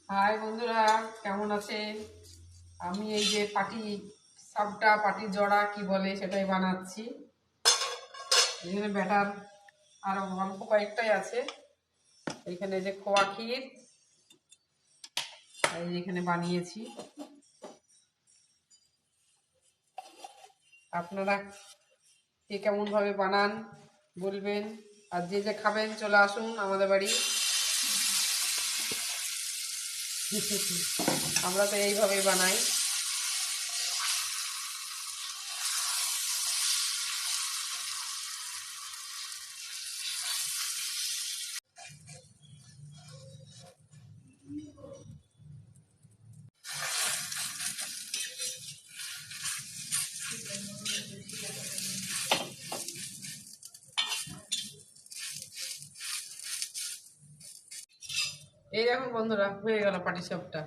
High বন্ধুরা, কেমন আছেন? আমি এই যে পাটি সাপটা পাটি জড়া কি বলে সেটাই বানাচ্ছি। এখানে ব্যাটার আরো অল্প কয়েকটাই আছে। এখানে যে খোয়া ক্ষীর এই এখানে বানিয়েছি। আপনারা কে কেমন ভাবে বানান বলবেন, আর যে যে খাবেন চলে আসুন আমাদের বাড়ি। আমরা তো এইভাবেই বানাই। এই দেখুন বন্ধুরা, হয়ে গেল পাটি সাপটা।